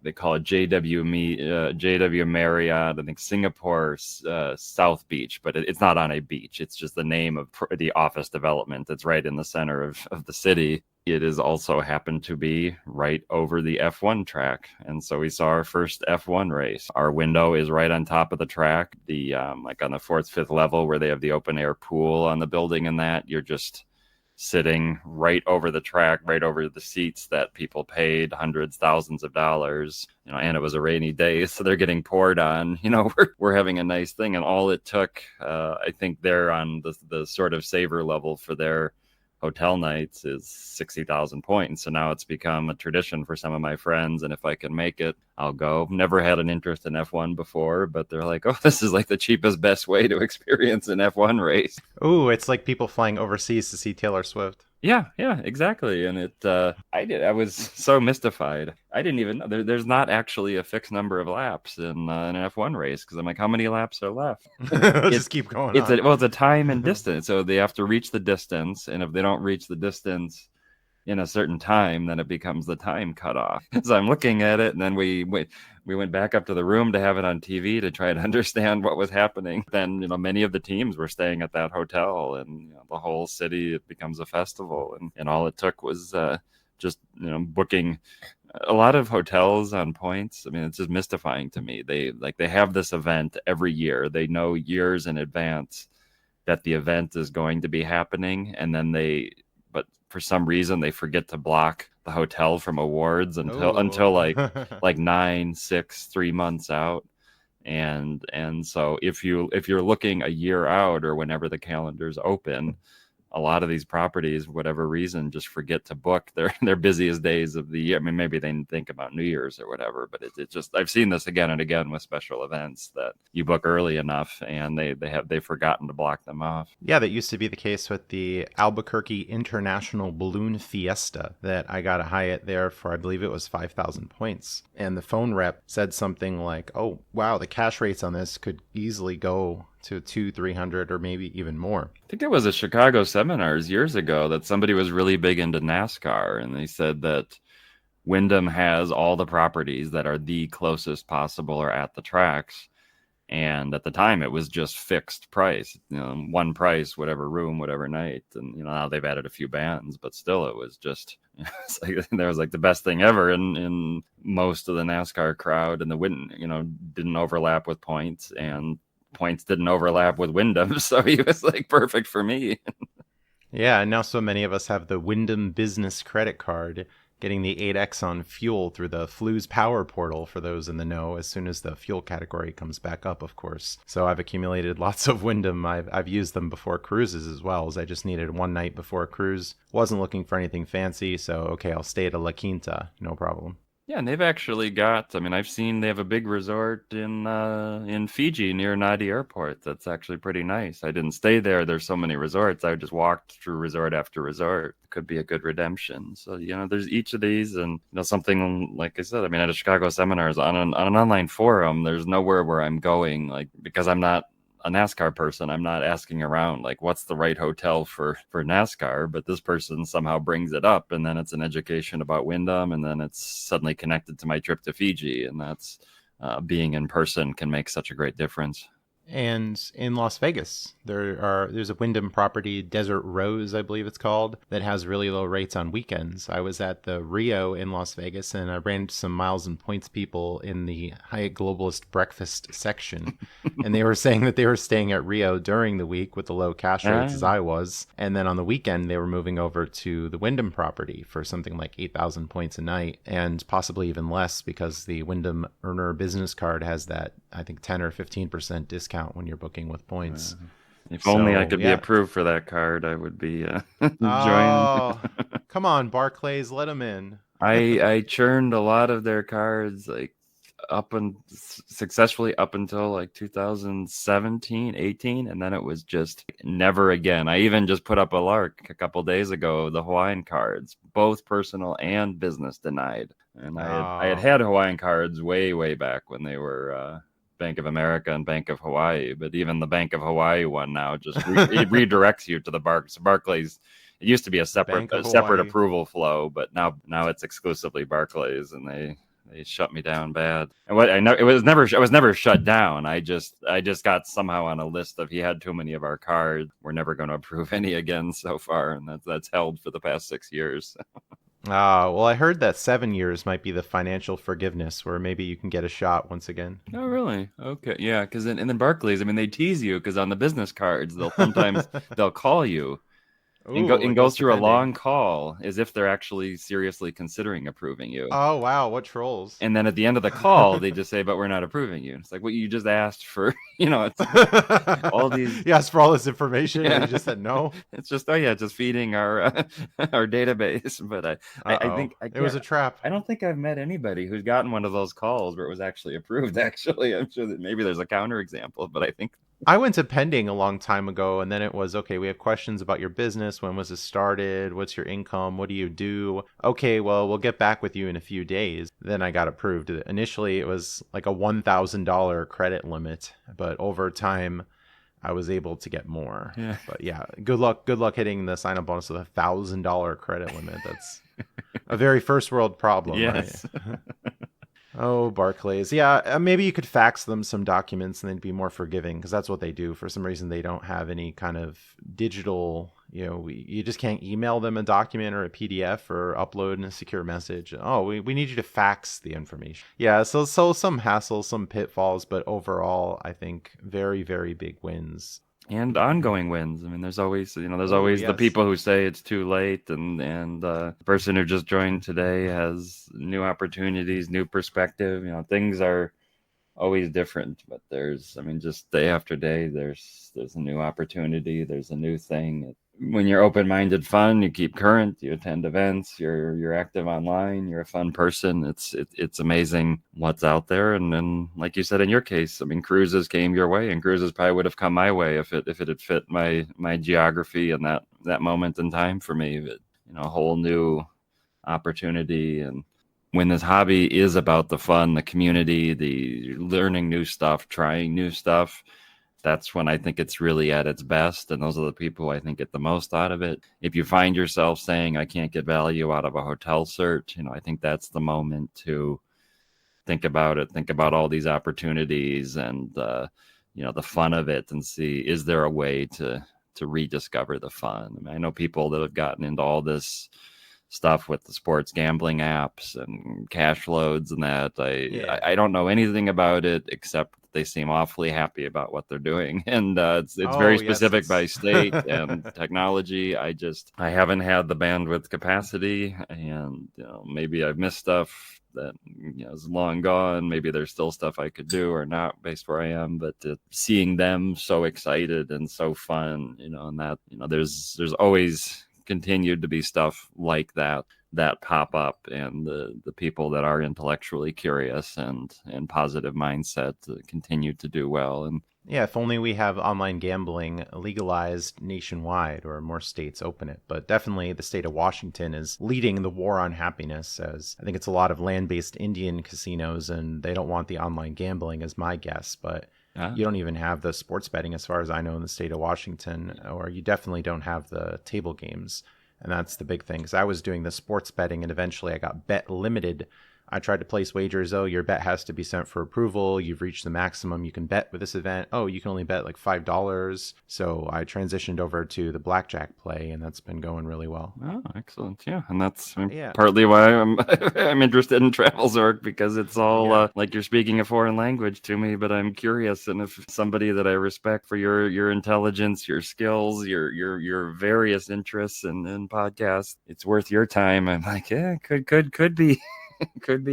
they call it JW Marriott, I think Singapore South Beach, but it's not on a beach. It's just the name of the office development that's right in the center of the city. It is also happened to be right over the F1 track. And so we saw our first F1 race. Our window is right on top of the track, like on the 4th, 5th level where they have the open air pool on the building, and that you're just sitting right over the track, right over the seats that people paid hundreds, thousands of dollars, and it was a rainy day, so they're getting poured on. We're having a nice thing. And all it took, I think they're on the sort of saver level for their hotel nights is 60,000 points. So now it's become a tradition for some of my friends. And if I can make it, I'll go. Never had an interest in F1 before, but they're like, this is like the cheapest, best way to experience an F1 race. Oh, it's like people flying overseas to see Taylor Swift. Yeah, exactly. And I was so mystified. I didn't even know there's not actually a fixed number of laps in an F1 race, because I'm like, how many laps are left? Just keep going. It's a time and distance. So they have to reach the distance. And if they don't reach the distance in a certain time, then it becomes the time cutoff. So I'm looking at it, and then we went back up to the room to have it on TV to try to understand what was happening. Then, many of the teams were staying at that hotel, and the whole city, it becomes a festival. And all it took was just booking a lot of hotels on points. I mean, it's just mystifying to me. They have this event every year. They know years in advance that the event is going to be happening, and then but for some reason they forget to block the hotel from awards until like 9, 6, 3 months out. And so if you're looking a year out, or whenever the calendar's open, a lot of these properties, for whatever reason, just forget to book their busiest days of the year. I mean, maybe they think about New Year's or whatever, but it just, I've seen this again and again with special events, that you book early enough and they've forgotten to block them off. Yeah, that used to be the case with the Albuquerque International Balloon Fiesta that I got a Hyatt there for, I believe it was 5,000 points. And the phone rep said something like, oh, wow, the cash rates on this could easily go to 200-300 or maybe even more. I think it was a Chicago seminars years ago that somebody was really big into NASCAR, and they said that Wyndham has all the properties that are the closest possible or at the tracks, And at the time, it was just fixed price, one price, whatever room, whatever night. And now they've added a few bands, but still, it was just it's like there was like the best thing ever. In most of the NASCAR crowd, and the Wyndham, didn't overlap with Points, and Points didn't overlap with Wyndham, so he was like perfect for me. Yeah, and now so many of us have the Wyndham Business Credit Card, getting the 8X on fuel through the Flu's Power Portal for those in the know, as soon as the fuel category comes back up, of course. So I've accumulated lots of Wyndham. I've used them before cruises as well, as I just needed one night before a cruise. Wasn't looking for anything fancy, so okay, I'll stay at a La Quinta, no problem. Yeah, and they've actually got, I've seen they have a big resort in Fiji near Nadi Airport. That's actually pretty nice. I didn't stay there. There's so many resorts. I just walked through resort after resort. Could be a good redemption. So, there's each of these, and something like I said, at a Chicago seminars on an online forum, there's nowhere where I'm going, like, because I'm not a NASCAR person. I'm not asking around like what's the right hotel for NASCAR, but this person somehow brings it up, and then it's an education about Wyndham, and then it's suddenly connected to my trip to Fiji, and that's being in person can make such a great difference. And in Las Vegas, there's a Wyndham property, Desert Rose, I believe it's called, that has really low rates on weekends. I was at the Rio in Las Vegas, and I ran into some miles and points people in the Hyatt Globalist breakfast section. And they were saying that they were staying at Rio during the week with the low cash rates as I was. And then on the weekend, they were moving over to the Wyndham property for something like 8,000 points a night, and possibly even less, because the Wyndham Earner business card has that, I think, 10 or 15% discount when you're booking with points. If only I could be approved for that card, I would be joined. Oh, come on, Barclays, let them in. I churned a lot of their cards like successfully up until like 2017, 18, and then it was just never again. I even just put up a lark a couple days ago, the Hawaiian cards, both personal and business denied. And I had Hawaiian cards way back when they were Bank of America and Bank of Hawaii, but even the Bank of Hawaii one now just it redirects you to the Barclays. It used to be a separate approval flow, but now it's exclusively Barclays, and they shut me down bad. And I was never shut down. I just got somehow on a list of, he had too many of our cards. We're never going to approve any again so far, and that's held for the past 6 years. Well, I heard that 7 years might be the financial forgiveness, where maybe you can get a shot once again. Oh, really? Okay, yeah. Because then Barclays, they tease you, because on the business cards, they'll call you. And go through a long call as if they're actually seriously considering approving you. Oh, wow. What trolls. And then at the end of the call, they just say, but we're not approving you. It's like, well, you just asked for, it's all these. You asked for all this information and you just said no. It's just, just feeding our our database. But I think it was a trap. I don't think I've met anybody who's gotten one of those calls where it was actually approved, actually. I'm sure that maybe there's a counterexample, but I think I went to pending a long time ago, and then it was, okay, we have questions about your business. When was it started? What's your income? What do you do? Okay, well, we'll get back with you in a few days. Then I got approved. Initially, it was like a $1,000 credit limit, but over time, I was able to get more. Yeah. But yeah, good luck hitting the sign-up bonus with $1,000 credit limit. That's a very first world problem, yes. Right? Oh, Barclays. Yeah, maybe you could fax them some documents and they'd be more forgiving, because that's what they do. For some reason, they don't have any kind of digital, you just can't email them a document or a PDF or upload in a secure message. Oh, we need you to fax the information. Yeah, so some hassle, some pitfalls, but overall, I think very, very big wins. And ongoing wins. There's always, the people who say it's too late, and the person who just joined today has new opportunities, new perspective. Things are always different, but there's, just day after day, there's a new opportunity, there's a new thing. When you're open-minded, fun, you keep current, you attend events, you're active online, you're a fun person. It's amazing what's out there. And then, like you said, in your case, cruises came your way, and cruises probably would have come my way if it had fit my geography and that moment in time for me. But a whole new opportunity. And when this hobby is about the fun, the community, the learning new stuff, trying new stuff, that's when I think it's really at its best. And those are the people who I think get the most out of it. If you find yourself saying, I can't get value out of a hotel search, I think that's the moment to think about it, think about all these opportunities and, the fun of it, and see, is there a way to rediscover the fun? I mean, I know people that have gotten into all this stuff with the sports gambling apps and cash loads and that. I don't know anything about it, except they seem awfully happy about what they're doing. And it's very specific by state and technology. I haven't had the bandwidth capacity, and maybe I've missed stuff that is long gone. Maybe there's still stuff I could do or not based where I am, but seeing them so excited and so fun, and that, there's always continued to be stuff like that pop up, and the people that are intellectually curious and positive mindset continue to do well. And yeah, if only we have online gambling legalized nationwide, or more states open it. But definitely the state of Washington is leading the war on happiness, as I think it's a lot of land-based Indian casinos, and they don't want the online gambling, is my guess. But you don't even have the sports betting, as far as I know, in the state of Washington, or you definitely don't have the table games. And that's the big thing, because I was doing the sports betting, and eventually I got bet limited. I tried to place wagers. Oh, your bet has to be sent for approval. You've reached the maximum you can bet with this event. Oh, you can only bet like $5. So I transitioned over to the blackjack play, and that's been going really well. Oh, excellent. Yeah. And that's partly why I'm interested in Travel Zork, because it's all like you're speaking a foreign language to me, but I'm curious. And if somebody that I respect for your intelligence, your skills, your various interests in podcasts, it's worth your time, I'm like, yeah, could be. Could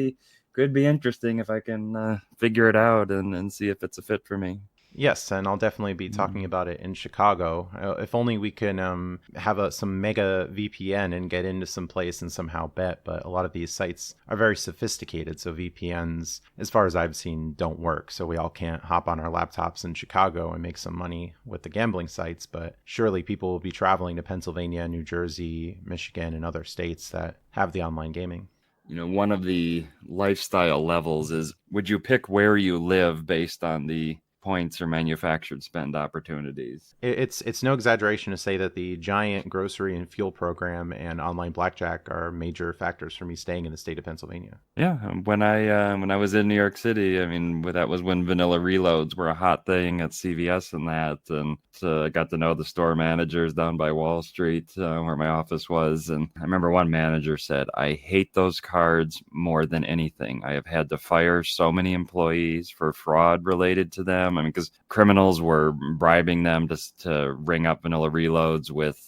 be interesting if I can figure it out and see if it's a fit for me. Yes, and I'll definitely be talking about it in Chicago. If only we can have some mega VPN and get into some place and somehow bet. But a lot of these sites are very sophisticated, so VPNs, as far as I've seen, don't work. So we all can't hop on our laptops in Chicago and make some money with the gambling sites. But surely people will be traveling to Pennsylvania, New Jersey, Michigan, and other states that have the online gaming. One of the lifestyle levels is, would you pick where you live based on the points or manufactured spend opportunities? It's no exaggeration to say that the giant grocery and fuel program and online blackjack are major factors for me staying in the state of Pennsylvania. Yeah, when I was in New York City, I mean, that was when vanilla reloads were a hot thing at CVS and that, and I got to know the store managers down by Wall Street where my office was. And I remember one manager said, "I hate those cards more than anything. I have had to fire so many employees for fraud related to them." I mean, because criminals were bribing them to ring up vanilla reloads with,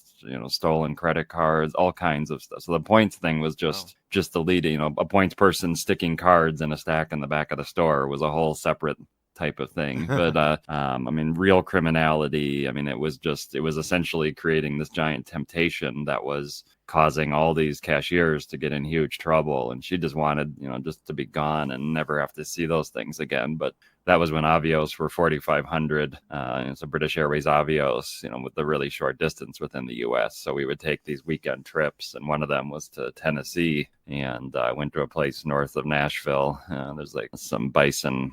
stolen credit cards, all kinds of stuff. So the points thing was just the lead. A points person sticking cards in a stack in the back of the store was a whole separate type of thing. But I mean, real criminality, I mean, it was essentially creating this giant temptation that was causing all these cashiers to get in huge trouble. And she just wanted, just to be gone and never have to see those things again. But that was when Avios were 4,500. It's a British Airways Avios, with the really short distance within the U.S. So we would take these weekend trips, and one of them was to Tennessee. And I went to a place north of Nashville. There's like some bison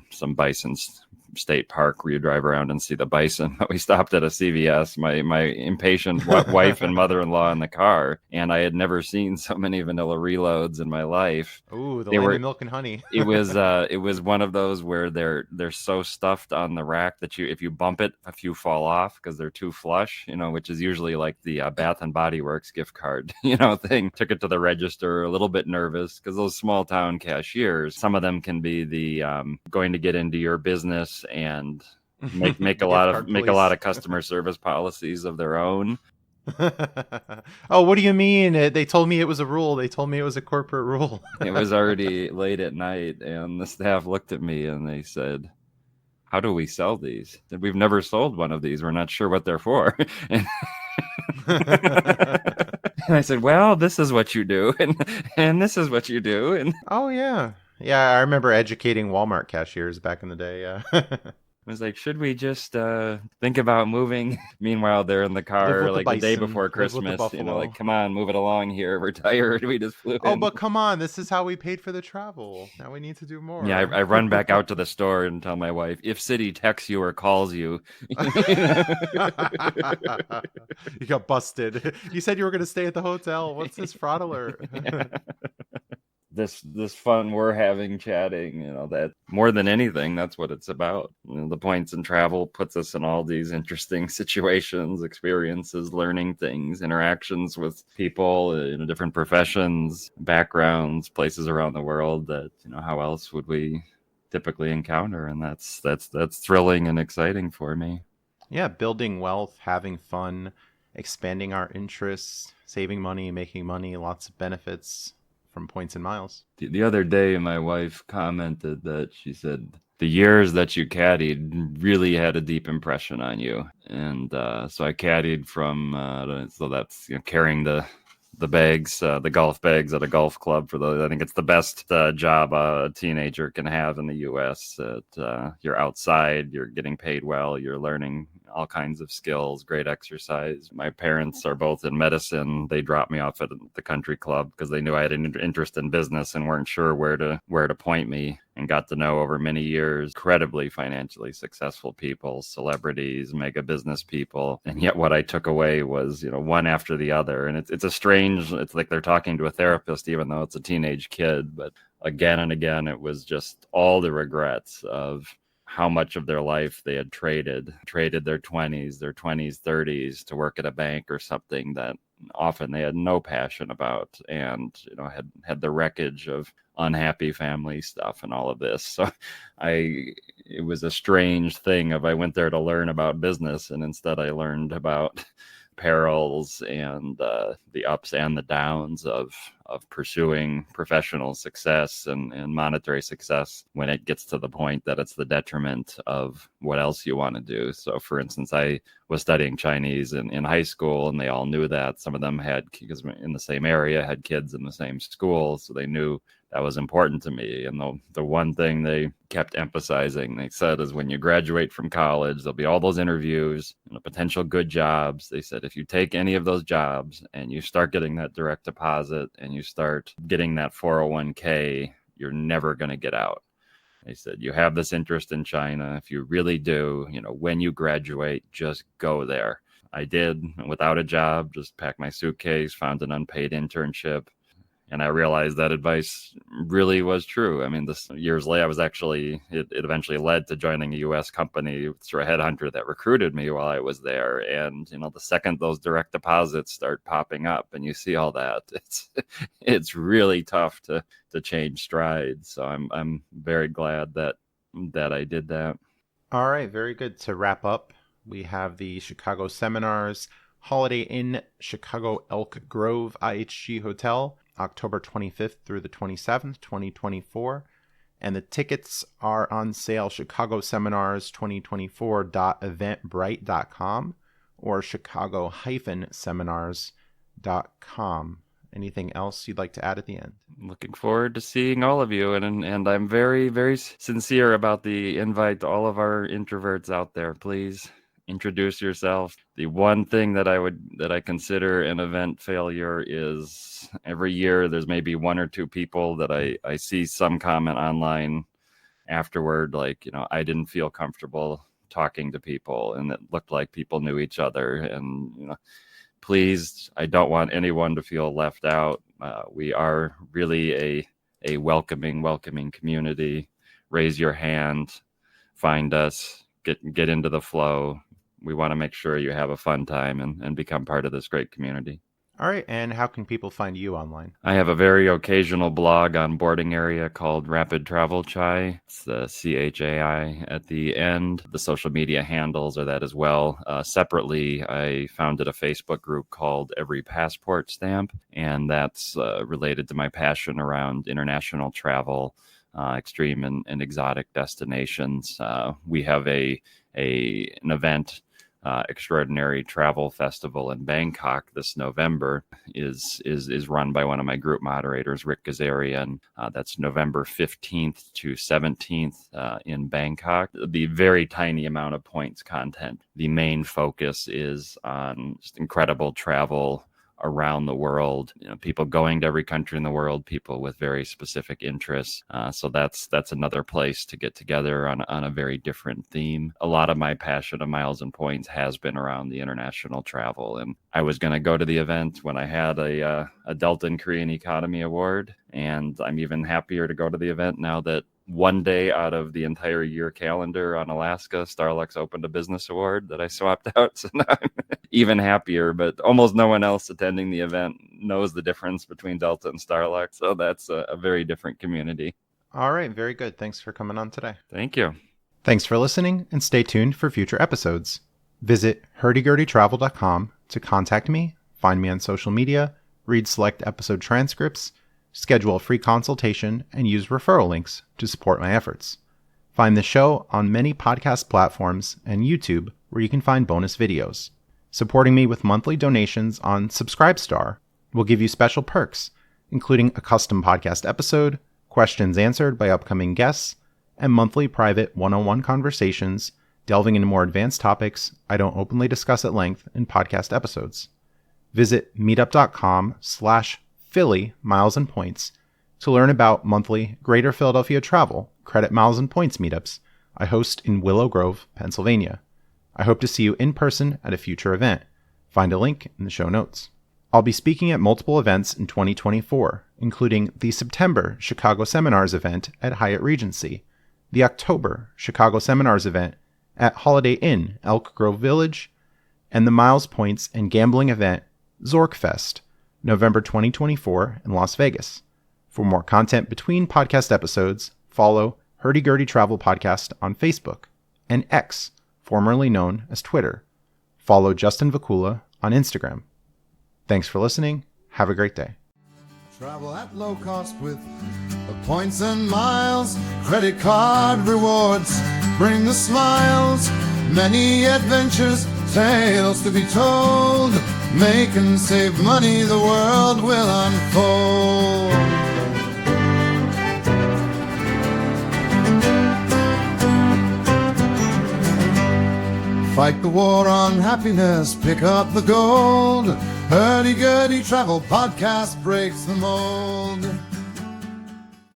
state park where you drive around and see the bison. But we stopped at a CVS, my impatient wife and mother-in-law in the car, and I had never seen so many vanilla reloads in my life. Ooh, the land of milk and honey. It was one of those where they're so stuffed on the rack that if you bump it, a few fall off because they're too flush, which is usually like the Bath and Body Works gift card, thing. Took it to the register, a little bit nervous, because those small town cashiers, some of them can be the going to get into your business and make a lot of customer service policies of their own. Oh, what do you mean? They told me it was a rule. They told me it was a corporate rule. It was already late at night, and the staff looked at me and they said, "How do we sell these? We've never sold one of these. We're not sure what they're for." And I said, "Well, this is what you do, and this is what you do." And oh yeah, I remember educating Walmart cashiers back in the day. Yeah. I was like, should we just think about moving? Meanwhile, they're in the car like the day before Christmas. Like, come on, move it along here. We're tired. We just flew in. Oh, but come on. This is how we paid for the travel. Now we need to do more. Yeah, I run back out to the store and tell my wife, if City texts you or calls you. You got busted. You said you were going to stay at the hotel. What's this fraud alert? this fun we're having chatting, that more than anything, that's what it's about. The points in travel puts us in all these interesting situations, experiences, learning things, interactions with people in different professions, backgrounds, places around the world that, how else would we typically encounter? And that's thrilling and exciting for me. Yeah, building wealth, having fun, expanding our interests, saving money, making money, lots of benefits from points and miles. The other day, my wife commented that she said, the years that you caddied really had a deep impression on you. And so I caddied from, so that's carrying the bags, the golf bags at a golf club I think it's the best job a teenager can have in the U.S. That you're outside, you're getting paid well, you're learning all kinds of skills, great exercise. My parents are both in medicine. They dropped me off at the country club because they knew I had an interest in business and weren't sure where to point me, and got to know over many years incredibly financially successful people, celebrities, mega business people. And yet what I took away was, one after the other. And it's like they're talking to a therapist, even though it's a teenage kid. But again and again, it was just all the regrets of how much of their life they had traded their 20s, 30s to work at a bank or something that often they had no passion about, and had the wreckage of unhappy family stuff and all of this. So it was a strange thing I went there to learn about business, and instead I learned about perils and the ups and the downs of pursuing professional success and monetary success when it gets to the point that it's the detriment of what else you want to do. So for instance, I was studying Chinese in high school, and they all knew that. Some of them because in the same area, had kids in the same school, so they knew that was important to me. And the one thing they kept emphasizing, they said, is when you graduate from college, there'll be all those interviews and potential good jobs. They said, if you take any of those jobs and you start getting that direct deposit and you start getting that 401k, you're never going to get out. They said, you have this interest in China. If you really do, when you graduate, just go there. I did, without a job, just packed my suitcase, found an unpaid internship. And I realized that advice really was true. I mean, years later, it eventually led to joining a U.S. company through a headhunter that recruited me while I was there. And, the second those direct deposits start popping up and you see all that, it's really tough to change strides. So I'm very glad that I did that. All right, very good. To wrap up, we have the Chicago Seminars Holiday Inn Chicago Elk Grove IHG Hotel, October 25th through the 27th, 2024. And the tickets are on sale, chicagoseminars2024.eventbrite.com or chicago-seminars.com. Anything else you'd like to add at the end? Looking forward to seeing all of you. And I'm very, very sincere about the invite to all of our introverts out there. Please introduce yourself. The one thing that I consider an event failure is every year there's maybe one or two people that I see some comment online afterward, like, I didn't feel comfortable talking to people, and it looked like people knew each other. And, please, I don't want anyone to feel left out. We are really a welcoming community. Raise your hand, find us, get into the flow. We want to make sure you have a fun time and become part of this great community. All right, and how can people find you online? I have a very occasional blog on boarding area called Rapid Travel Chai. It's the CHAI at the end. The social media handles are that as well. Separately, I founded a Facebook group called Every Passport Stamp, and that's related to my passion around international travel, extreme and exotic destinations. We have an event, Extraordinary Travel Festival in Bangkok this November is run by one of my group moderators, Rick Gazarian. That's November 15th to 17th in Bangkok. The very tiny amount of points content. The main focus is on just incredible travel around the world, people going to every country in the world, people with very specific interests. So that's another place to get together on a very different theme. A lot of my passion of Miles and Points has been around the international travel. And I was going to go to the event when I had a Delta and Korean Economy Award. And I'm even happier to go to the event now that one day out of the entire year calendar on Alaska, Starlux opened a business award that I swapped out. So now I'm even happier, but almost no one else attending the event knows the difference between Delta and Starlux. So that's a very different community. All right. Very good. Thanks for coming on today. Thank you. Thanks for listening, and stay tuned for future episodes. Visit hurdygurdytravel.com to contact me, find me on social media, read select episode transcripts, schedule a free consultation, and use referral links to support my efforts. Find the show on many podcast platforms and YouTube, where you can find bonus videos. Supporting me with monthly donations on Subscribestar will give you special perks, including a custom podcast episode, questions answered by upcoming guests, and monthly private one-on-one conversations delving into more advanced topics I don't openly discuss at length in podcast episodes. Visit meetup.com/Philly Miles and Points to learn about monthly Greater Philadelphia Travel Credit Miles and Points meetups I host in Willow Grove, Pennsylvania. I hope to see you in person at a future event. Find a link in the show notes. I'll be speaking at multiple events in 2024, including the September Chicago Seminars event at Hyatt Regency, the October Chicago Seminars event at Holiday Inn, Elk Grove Village, and the Miles Points and Gambling event, Zorkfest, November 2024 in Las Vegas. For more content between podcast episodes, follow Hurdy Gurdy Travel Podcast on Facebook and X, formerly known as Twitter. Follow Justin Vacula on Instagram. Thanks for listening. Have a great day. Travel at low cost with the points and miles. Credit card rewards bring the smiles. Many adventures, tales to be told. Make and save money, the world will unfold. Fight the war on happiness, pick up the gold. Hurdy Gurdy Travel Podcast breaks the mold.